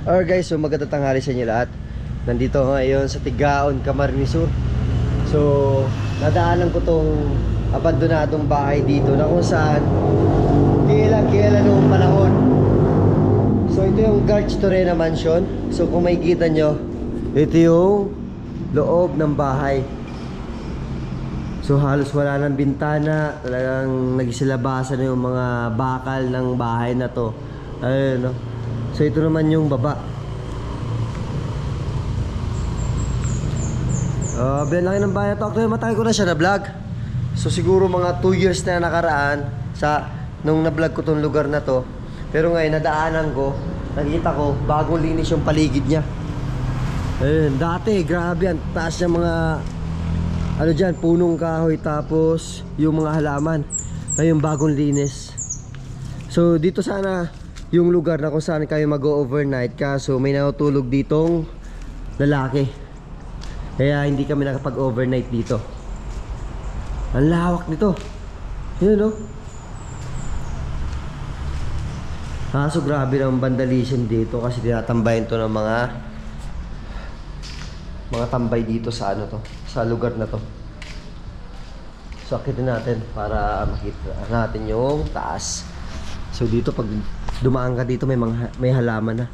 Alright guys, so magandang tanghali sa inyo lahat. Nandito ngayon sa Tigaon, Camarines Sur. So, nadaanan ko tong abandonadong bahay dito na kung saan kailan noong panahon. So, ito yung Garch Torena Mansion. So, kung makikita nyo, ito yung loob ng bahay. So, halos wala ng bintana. Talagang nagsilabasan na yung mga bakal ng bahay na to. Ayun, no? So ito naman yung baba. Laki ng bahay to. Actually matay ko na siya na vlog. So siguro mga 2 years na nakaraan sa nung na-vlog ko tong lugar na to. Pero ngayon nadaanan ko, nakita ko bagong linis yung paligid niya. Ayun, dati grabe ang taas ng mga ano dyan, punong kahoy, tapos yung mga halaman. Ngayon bagong linis. So dito sana yung lugar na kung saan kayo mag-overnight, kaso may natutulog ditong lalaki, kaya hindi kami nakapag-overnight dito. Ang lawak nito. Yun, no? Kaso grabe ng vandalism dito kasi tinatambayan to ng mga tambay dito sa ano to, sa lugar na to. So akitin natin para makita natin yung taas. So dito pag dumaan ka dito may halaman na.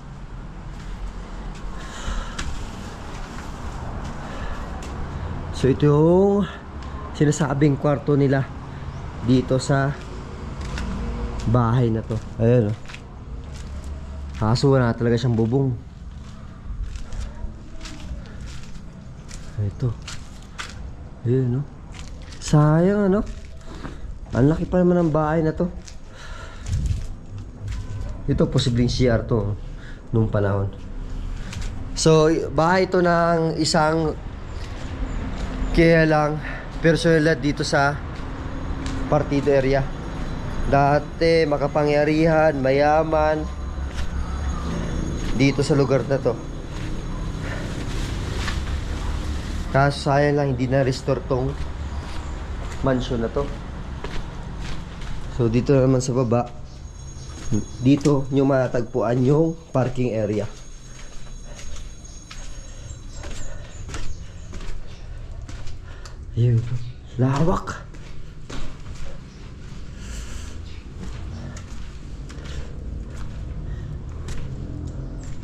So ito yung sinasabing kwarto nila dito sa bahay na to. Ayun, oh. Kaso wala talaga siyang bubong. Ito. Ayun, no? Sayang, ano? Ang laki pa naman ng bahay na to. Ito posibleng CR to nung panahon. So bahay ito ng isang kilalang personalidad dito sa partido area. Dati makapangyarihan, mayaman dito sa lugar na to. Kaso sayang lang hindi na restore tong mansion na to. So dito naman sa baba, dito nyo matatagpuan yung parking area. Ayun, lawak.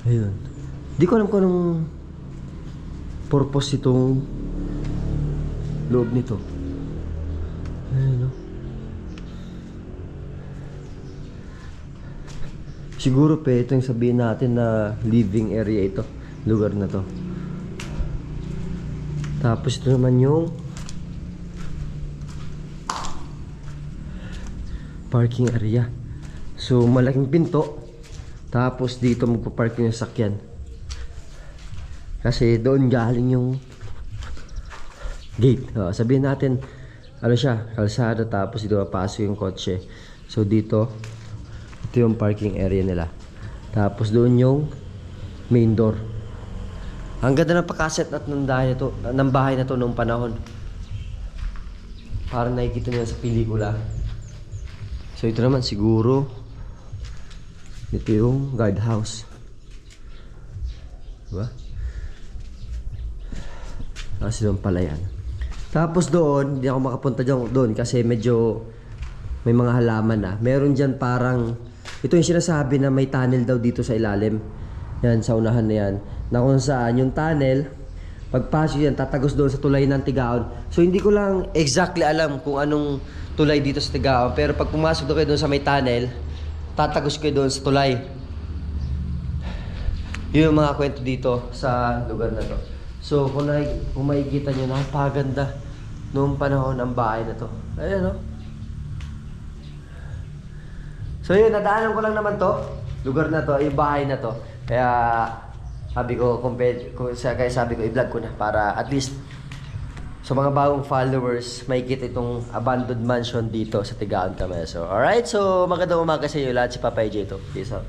Ayun, di ko alam kung anong purpose itong loob nito. Ayun, no? Siguro ito yung sabihin natin na living area ito, lugar na to. Tapos ito naman yung parking area. So malaking pinto. Tapos dito magpa-parking yung sakyan. Kasi doon galing yung gate. Sabihin natin ano siya, kalsada, tapos dito papasok yung kotse. So dito ito yung parking area nila. Tapos doon yung main door. Ang ganda ng pagkaset at ng bahay na to noong panahon. Parang nakikita niyo sa pelikula. So ito naman siguro ito yung guardhouse. Diba? Kasi doon pala yan. Tapos doon, hindi ako makapunta doon kasi medyo may mga halaman na. Meron dyan parang ito yung sinasabi na may tunnel daw dito sa ilalim. Yan, sa unahan na yan. Na kung saan yung tunnel, pagpasok yan, tatagos doon sa tulay ng Tigaon. So hindi ko lang exactly alam kung anong tulay dito sa Tigaon. Pero pag pumasok doon kayo doon sa may tunnel, tatagos kayo doon sa tulay. Yun yung mga kwento dito sa lugar na to. So kung makikita nyo, napaganda noong panahon ang bahay na to. Ayan, no? So yun, nadaanan ko lang naman to, lugar na to, yung bahay na to. Kaya sabi ko, i-vlog ko na para at least sa mga bagong followers, makikita itong abandoned mansion dito sa Tigaon, Camarines Sur. Alright, so magandang umaga sa inyo lahat, si Papa AJ to. Peace out.